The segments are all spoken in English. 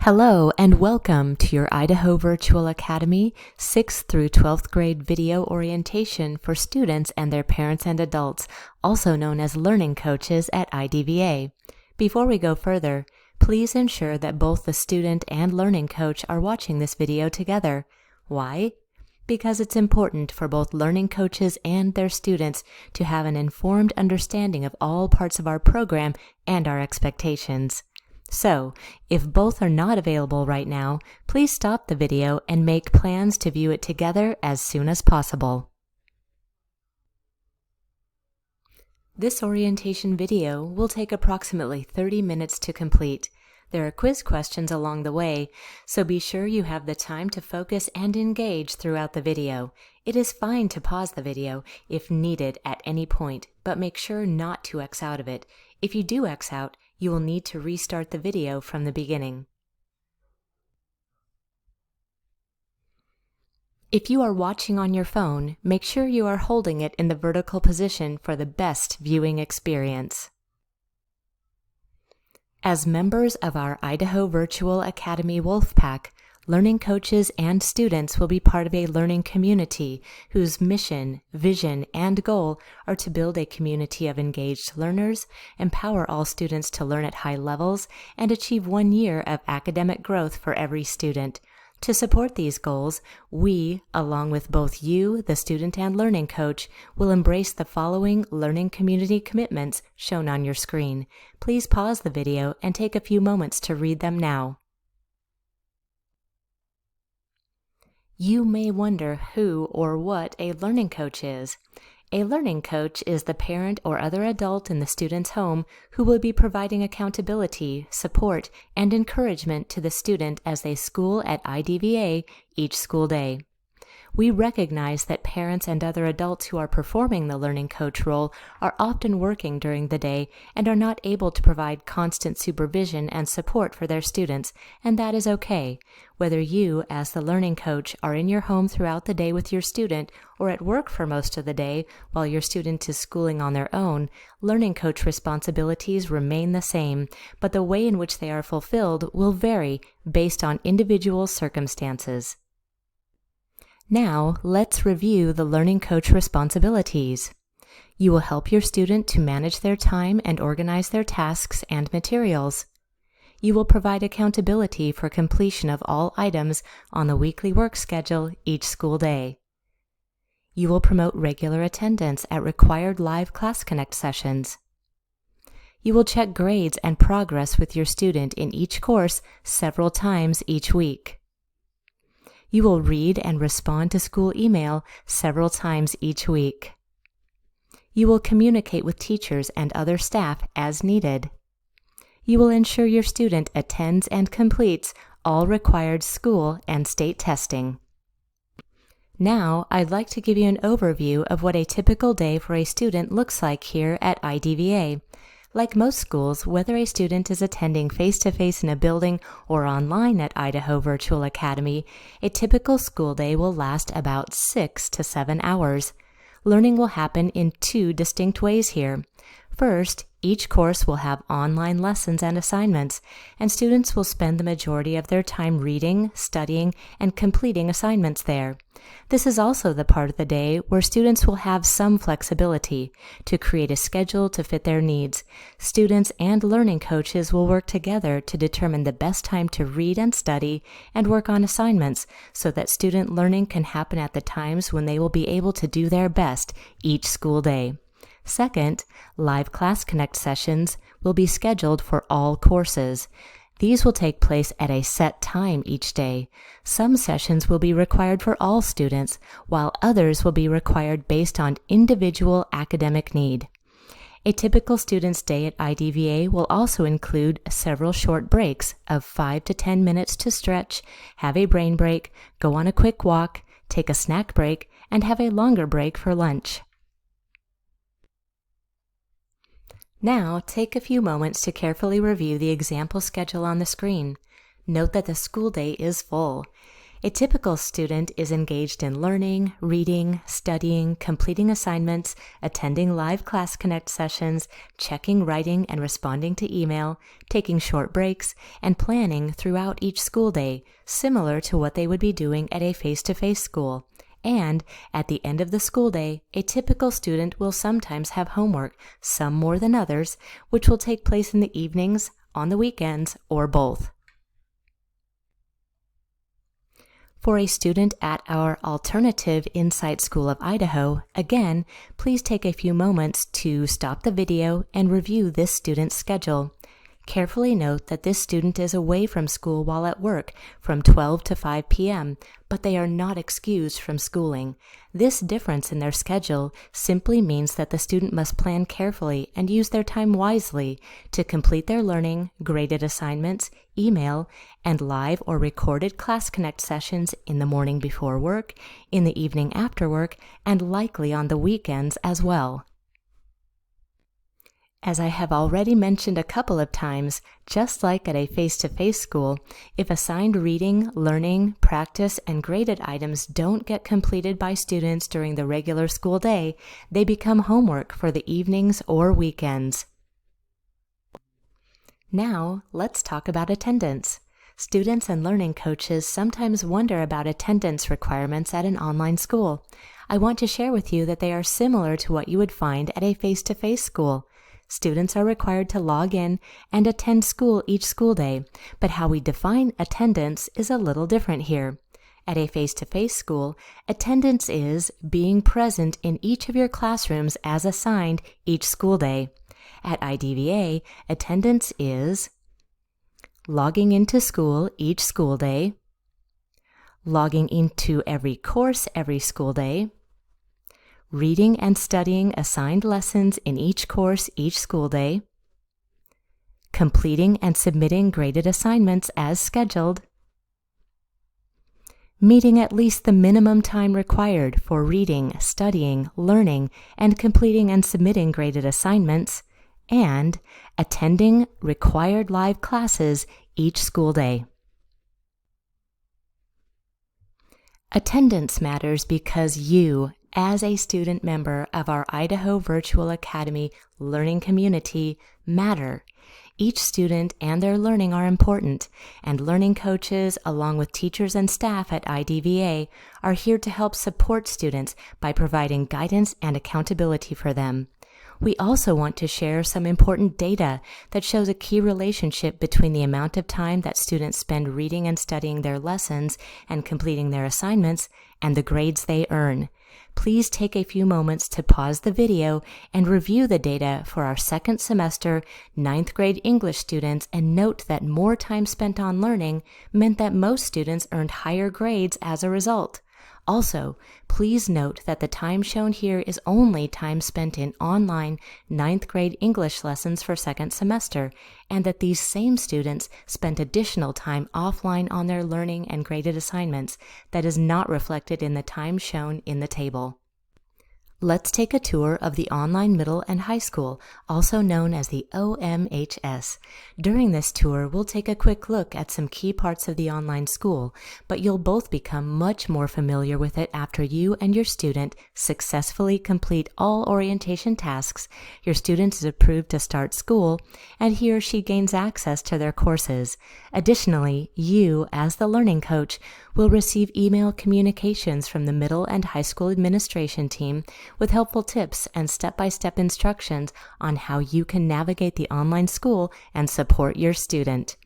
Hello and welcome to your Idaho Virtual Academy 6th through 12th grade video orientation for students and their parents and adults, also known as learning coaches at IDVA. Before we go further, please ensure that both the student and learning coach are watching this video together. Why? Because it's important for both learning coaches and their students to have an informed understanding of all parts of our program and our expectations. So, if both are not available right now, please stop the video and make plans to view it together as soon as possible. This orientation video will take approximately 30 minutes to complete. There are quiz questions along the way, so be sure you have the time to focus and engage throughout the video. It is fine to pause the video if needed at any point, but make sure not to X out of it. If you do X out, you will need to restart the video from the beginning. If you are watching on your phone, make sure you are holding it in the vertical position for the best viewing experience. As members of our Idaho Virtual Academy Wolfpack, learning coaches and students will be part of a learning community whose mission, vision, and goal are to build a community of engaged learners, empower all students to learn at high levels, and achieve 1 year of academic growth for every student. To support these goals, we, along with both you, the student and learning coach, will embrace the following learning community commitments shown on your screen. Please pause the video and take a few moments to read them now. You may wonder who or what a learning coach is. A learning coach is the parent or other adult in the student's home who will be providing accountability, support, and encouragement to the student as they school at IDVA each school day. We recognize that parents and other adults who are performing the learning coach role are often working during the day and are not able to provide constant supervision and support for their students, and that is okay. Whether you, as the learning coach, are in your home throughout the day with your student or at work for most of the day while your student is schooling on their own, learning coach responsibilities remain the same, but the way in which they are fulfilled will vary based on individual circumstances. Now, let's review the learning coach responsibilities. You will help your student to manage their time and organize their tasks and materials. You will provide accountability for completion of all items on the weekly work schedule each school day. You will promote regular attendance at required live Class Connect sessions. You will check grades and progress with your student in each course several times each week. You will read and respond to school email several times each week. You will communicate with teachers and other staff as needed. You will ensure your student attends and completes all required school and state testing. Now, I'd like to give you an overview of what a typical day for a student looks like here at IDVA. Like most schools, whether a student is attending face-to-face in a building or online at Idaho Virtual Academy, a typical school day will last about 6 to 7 hours. Learning will happen in 2 distinct ways here. First, each course will have online lessons and assignments, and students will spend the majority of their time reading, studying, and completing assignments there. This is also the part of the day where students will have some flexibility to create a schedule to fit their needs. Students and learning coaches will work together to determine the best time to read and study and work on assignments so that student learning can happen at the times when they will be able to do their best each school day. Second, live Class Connect sessions will be scheduled for all courses. These will take place at a set time each day. Some sessions will be required for all students, while others will be required based on individual academic need. A typical student's day at IDVA will also include several short breaks of 5 to 10 minutes to stretch, have a brain break, go on a quick walk, take a snack break, and have a longer break for lunch. Now, take a few moments to carefully review the example schedule on the screen. Note that the school day is full. A typical student is engaged in learning, reading, studying, completing assignments, attending live Class Connect sessions, checking writing and responding to email, taking short breaks, and planning throughout each school day, similar to what they would be doing at a face-to-face school. And at the end of the school day, a typical student will sometimes have homework, some more than others, which will take place in the evenings, on the weekends, or both. For a student at our Alternative Insight School of Idaho, again, please take a few moments to stop the video and review this student's schedule. Carefully note that this student is away from school while at work from 12 to 5 p.m., but they are not excused from schooling. This difference in their schedule simply means that the student must plan carefully and use their time wisely to complete their learning, graded assignments, email, and live or recorded Class Connect sessions in the morning before work, in the evening after work, and likely on the weekends as well. As I have already mentioned a couple of times, just like at a face-to-face school, if assigned reading, learning, practice, and graded items don't get completed by students during the regular school day, they become homework for the evenings or weekends. Now, let's talk about attendance. Students and learning coaches sometimes wonder about attendance requirements at an online school. I want to share with you that they are similar to what you would find at a face-to-face school. Students are required to log in and attend school each school day, but how we define attendance is a little different here. At a face-to-face school, attendance is being present in each of your classrooms as assigned each school day. At IDVA, attendance is logging into school each school day, logging into every course every school day, reading and studying assigned lessons in each course each school day, completing and submitting graded assignments as scheduled, meeting at least the minimum time required for reading, studying, learning, and completing and submitting graded assignments, and attending required live classes each school day. Attendance matters because you, as a student member of our Idaho Virtual Academy learning community, matter. Each student and their learning are important, and learning coaches, along with teachers and staff at IDVA, are here to help support students by providing guidance and accountability for them. We also want to share some important data that shows a key relationship between the amount of time that students spend reading and studying their lessons and completing their assignments and the grades they earn. Please take a few moments to pause the video and review the data for our second semester 9th grade English students, and note that more time spent on learning meant that most students earned higher grades as a result. Also, please note that the time shown here is only time spent in online 9th grade English lessons for second semester, and that these same students spent additional time offline on their learning and graded assignments that is not reflected in the time shown in the table. Let's take a tour of the online middle and high school, also known as the OMHS. During this tour, we'll take a quick look at some key parts of the online school, but you'll both become much more familiar with it after you and your student successfully complete all orientation tasks, your student is approved to start school, and he or she gains access to their courses. Additionally, you, as the learning coach, will receive email communications from the middle and high school administration team with helpful tips and step-by-step instructions on how you can navigate the online school and support your student.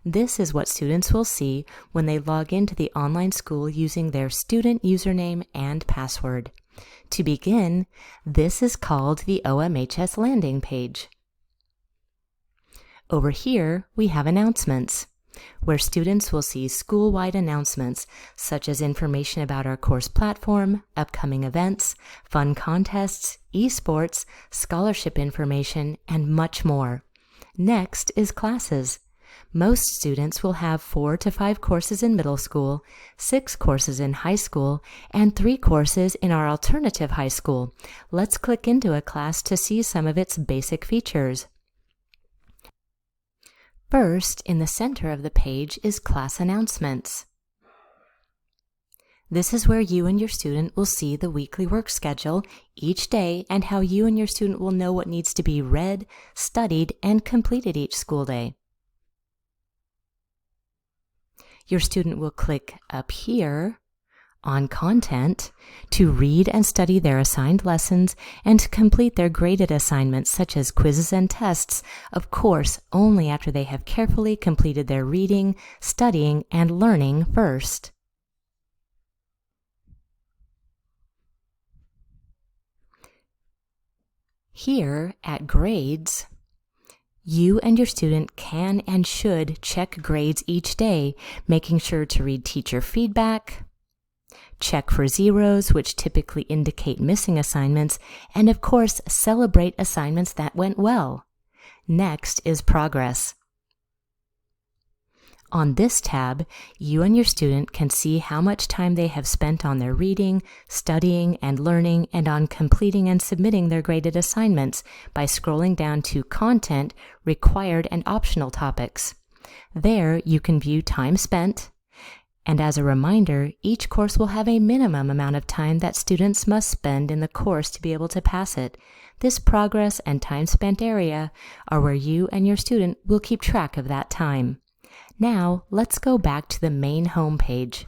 This is what students will see when they log into the online school using their student username and password. To begin, this is called the OMHS landing page. Over here, we have announcements, where students will see school-wide announcements such as information about our course platform, upcoming events, fun contests, esports, scholarship information, and much more. Next is classes. Most students will have 4 to 5 courses in middle school, 6 courses in high school, and 3 courses in our alternative high school. Let's click into a class to see some of its basic features. First, in the center of the page is class announcements. This is where you and your student will see the weekly work schedule each day and how you and your student will know what needs to be read, studied, and completed each school day. Your student will click up here on Content to read and study their assigned lessons and to complete their graded assignments such as quizzes and tests, of course, only after they have carefully completed their reading, studying, and learning first. Here at Grades, you and your student can and should check grades each day, making sure to read teacher feedback, check for zeros, which typically indicate missing assignments, and of course, celebrate assignments that went well. Next is Progress. On this tab, you and your student can see how much time they have spent on their reading, studying, and learning, and on completing and submitting their graded assignments by scrolling down to Content, Required, and Optional topics. There, you can view time spent, and as a reminder, each course will have a minimum amount of time that students must spend in the course to be able to pass it. This progress and time spent area are where you and your student will keep track of that time. Now, let's go back to the main home page.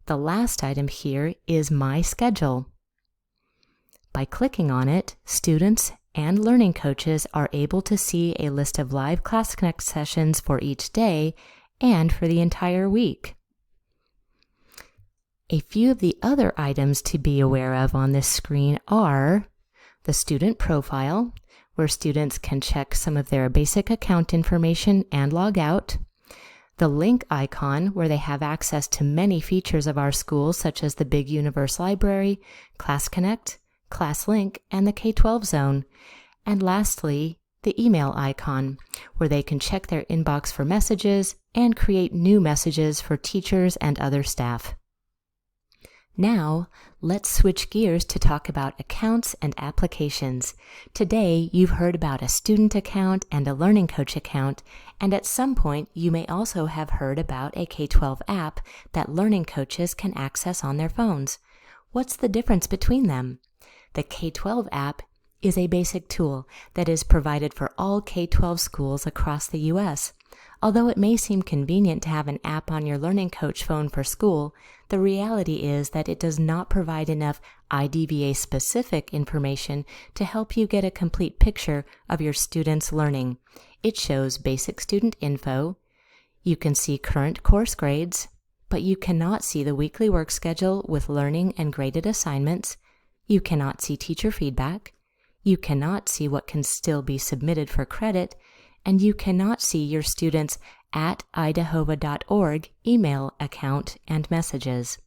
The last item here is My Schedule. By clicking on it, students and learning coaches are able to see a list of live Class Connect sessions for each day and for the entire week. A few of the other items to be aware of on this screen are the student profile, where students can check some of their basic account information and log out, the link icon, where they have access to many features of our school, such as the Big Universe Library, Class Connect, Class Link, and the K-12 Zone, and lastly, the email icon, where they can check their inbox for messages and create new messages for teachers and other staff. Now, let's switch gears to talk about accounts and applications. Today, you've heard about a student account and a learning coach account, and at some point, you may also have heard about a K-12 app that learning coaches can access on their phones. What's the difference between them? The K-12 app is a basic tool that is provided for all K-12 schools across the U.S. Although it may seem convenient to have an app on your learning coach phone for school, the reality is that it does not provide enough IDVA specific information to help you get a complete picture of your students' learning. It shows basic student info. You can see current course grades, but you cannot see the weekly work schedule with learning and graded assignments. You cannot see teacher feedback. You cannot see what can still be submitted for credit, and you cannot see your students' @idahova.org email account and messages.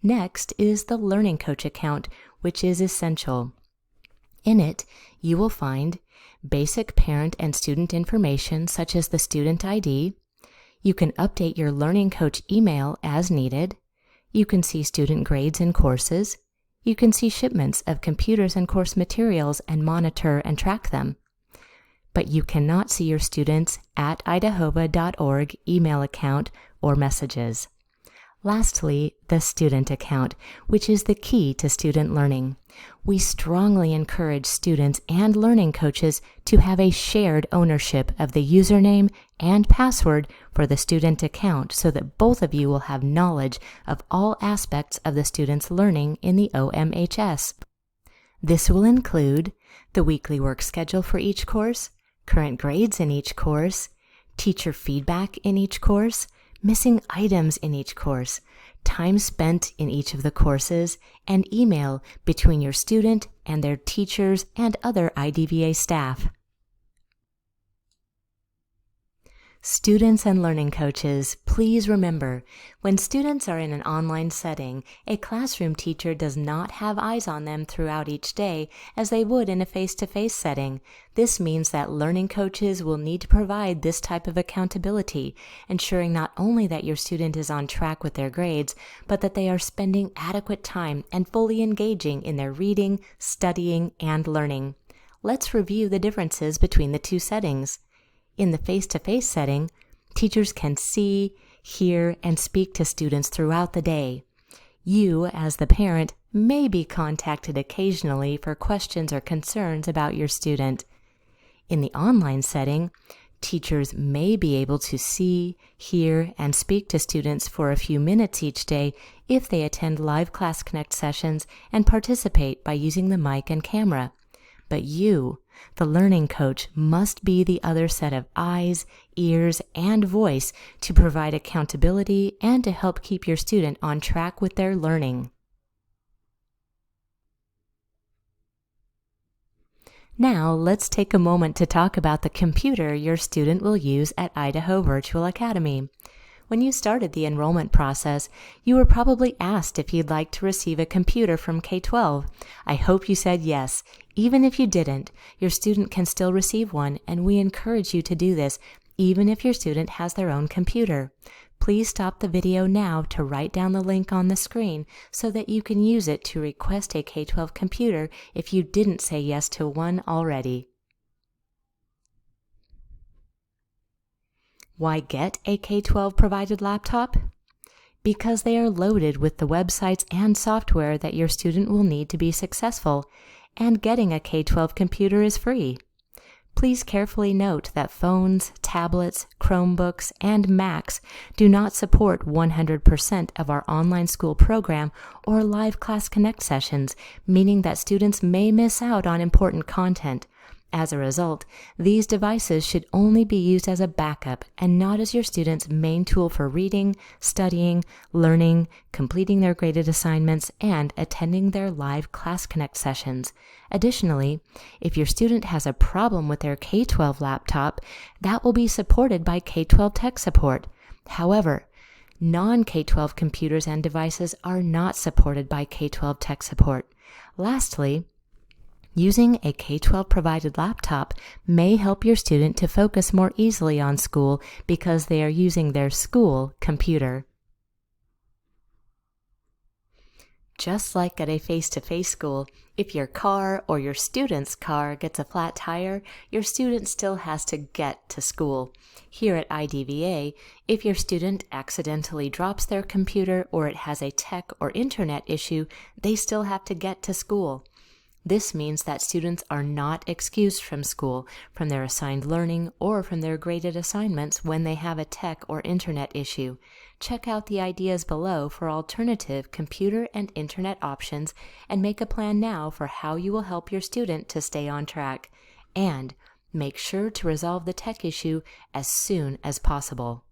Next is the Learning Coach account, which is essential. In it, you will find basic parent and student information such as the student ID. You can update your Learning Coach email as needed. You can see student grades and courses. You can see shipments of computers and course materials and monitor and track them. But you cannot see your students' @idahova.org email account or messages. Lastly, the student account, which is the key to student learning. We strongly encourage students and learning coaches to have a shared ownership of the username and password for the student account so that both of you will have knowledge of all aspects of the student's learning in the OMHS. This will include the weekly work schedule for each course, current grades in each course, teacher feedback in each course, missing items in each course, time spent in each of the courses, and email between your student and their teachers and other IDVA staff. Students and learning coaches, please remember, when students are in an online setting, a classroom teacher does not have eyes on them throughout each day as they would in a face-to-face setting. This means that learning coaches will need to provide this type of accountability, ensuring not only that your student is on track with their grades, but that they are spending adequate time and fully engaging in their reading, studying, and learning. Let's review the differences between the two settings. In the face-to-face setting, teachers can see, hear, and speak to students throughout the day. You, as the parent, may be contacted occasionally for questions or concerns about your student. In the online setting, teachers may be able to see, hear, and speak to students for a few minutes each day if they attend live Class Connect sessions and participate by using the mic and camera. But you, the learning coach, must be the other set of eyes, ears, and voice to provide accountability and to help keep your student on track with their learning. Now, let's take a moment to talk about the computer your student will use at Idaho Virtual Academy. When you started the enrollment process, you were probably asked if you'd like to receive a computer from K-12. I hope you said yes. Even if you didn't, your student can still receive one, and we encourage you to do this, even if your student has their own computer. Please stop the video now to write down the link on the screen so that you can use it to request a K-12 computer if you didn't say yes to one already. Why get a K-12 provided laptop? Because they are loaded with the websites and software that your student will need to be successful, and getting a K-12 computer is free. Please carefully note that phones, tablets, Chromebooks, and Macs do not support 100% of our online school program or live Class Connect sessions, meaning that students may miss out on important content. As a result, these devices should only be used as a backup and not as your student's main tool for reading, studying, learning, completing their graded assignments, and attending their live Class Connect sessions. Additionally, if your student has a problem with their K-12 laptop, that will be supported by K-12 tech support. However, non-K-12 computers and devices are not supported by K-12 tech support. Lastly, using a K-12 provided laptop may help your student to focus more easily on school because they are using their school computer. Just like at a face-to-face school, if your car or your student's car gets a flat tire, your student still has to get to school. Here at IDVA, if your student accidentally drops their computer or it has a tech or internet issue, they still have to get to school. This means that students are not excused from school, from their assigned learning, or from their graded assignments when they have a tech or internet issue. Check out the ideas below for alternative computer and internet options and make a plan now for how you will help your student to stay on track. And make sure to resolve the tech issue as soon as possible.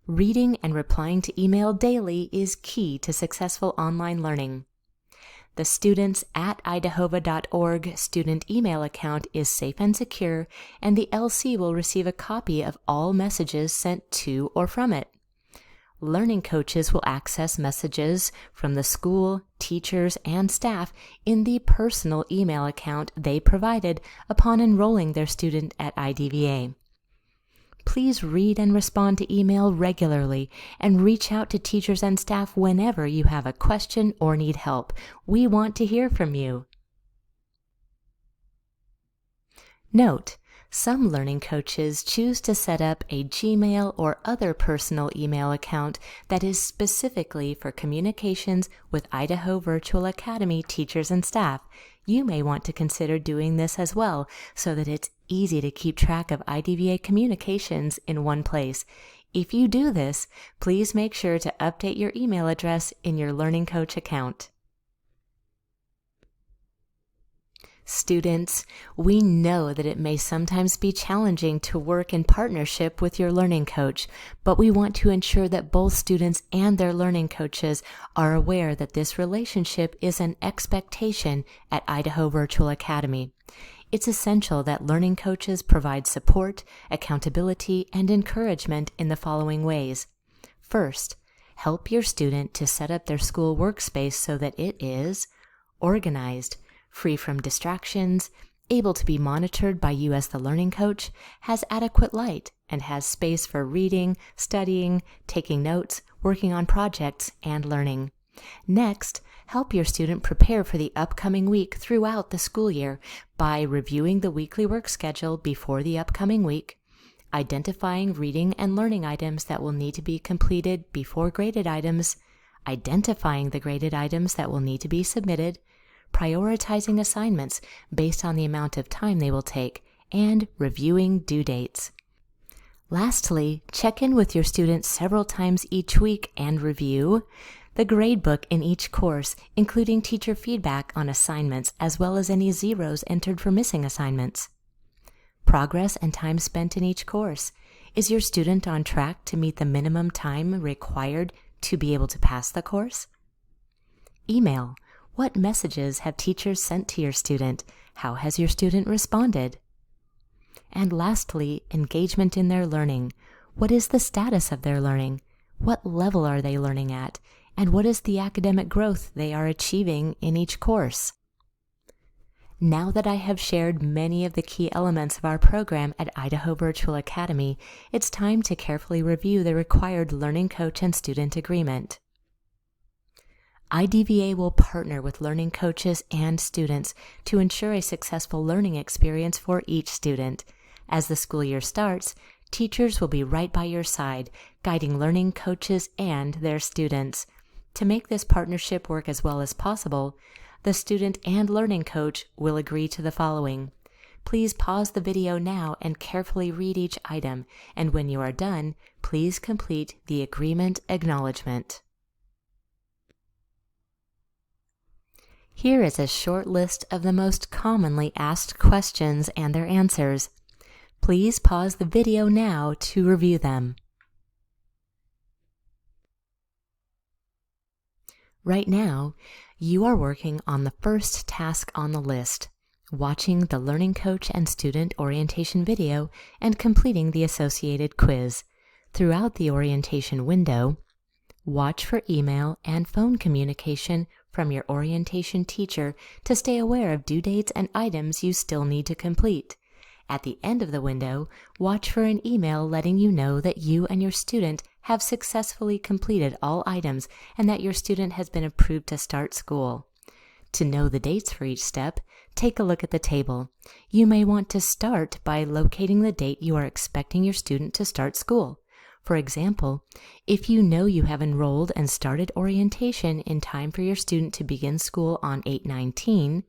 Reading and replying to email daily is key to successful online learning. The Students at idahova.org student email account is safe and secure, and the LC will receive a copy of all messages sent to or from it. Learning coaches will access messages from the school, teachers, and staff in the personal email account they provided upon enrolling their student at IDVA. Please read and respond to email regularly and reach out to teachers and staff whenever you have a question or need help. We want to hear from you. Note: some learning coaches choose to set up a Gmail or other personal email account that is specifically for communications with Idaho Virtual Academy teachers and staff. You may want to consider doing this as well so that it's easy to keep track of IDVA communications in one place. If you do this, please make sure to update your email address in your Learning Coach account. Students, we know that it may sometimes be challenging to work in partnership with your learning coach, but we want to ensure that both students and their learning coaches are aware that this relationship is an expectation at Idaho Virtual Academy. It's essential that learning coaches provide support, accountability, and encouragement in the following ways. First, help your student to set up their school workspace so that it is organized, free from distractions, able to be monitored by you as the learning coach, has adequate light, and has space for reading, studying, taking notes, working on projects, and learning. Next, help your student prepare for the upcoming week throughout the school year by reviewing the weekly work schedule before the upcoming week, identifying reading and learning items that will need to be completed before graded items, identifying the graded items that will need to be submitted, prioritizing assignments based on the amount of time they will take, and reviewing due dates. Lastly, check in with your students several times each week and review the gradebook in each course, including teacher feedback on assignments as well as any zeros entered for missing assignments. Progress and time spent in each course. Is your student on track to meet the minimum time required to be able to pass the course? Email. What messages have teachers sent to your student? How has your student responded? And lastly, engagement in their learning. What is the status of their learning? What level are they learning at? And what is the academic growth they are achieving in each course? Now that I have shared many of the key elements of our program at Idaho Virtual Academy, it's time to carefully review the required learning coach and student agreement. IDVA will partner with learning coaches and students to ensure a successful learning experience for each student. As the school year starts, teachers will be right by your side, guiding learning coaches and their students. To make this partnership work as well as possible, the student and learning coach will agree to the following. Please pause the video now and carefully read each item, and when you are done, please complete the agreement acknowledgement. Here is a short list of the most commonly asked questions and their answers. Please pause the video now to review them. Right now, you are working on the first task on the list, watching the learning coach and student orientation video and completing the associated quiz. Throughout the orientation window, watch for email and phone communication from your orientation teacher to stay aware of due dates and items you still need to complete. At the end of the window, watch for an email letting you know that you and your student have successfully completed all items and that your student has been approved to start school. To know the dates for each step, take a look at the table. You may want to start by locating the date you are expecting your student to start school. For example, if you know you have enrolled and started orientation in time for your student to begin school on 8/19,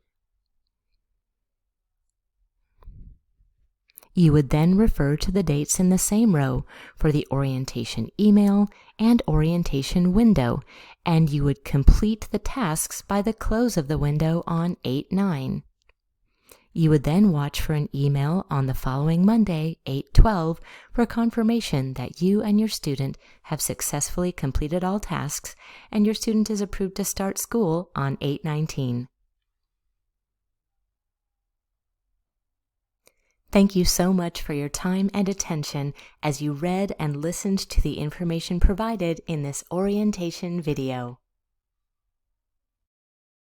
you would then refer to the dates in the same row for the orientation email and orientation window, and you would complete the tasks by the close of the window on 8/9. You would then watch for an email on the following Monday, 8/12, for confirmation that you and your student have successfully completed all tasks and your student is approved to start school on 8/19. Thank you so much for your time and attention as you read and listened to the information provided in this orientation video.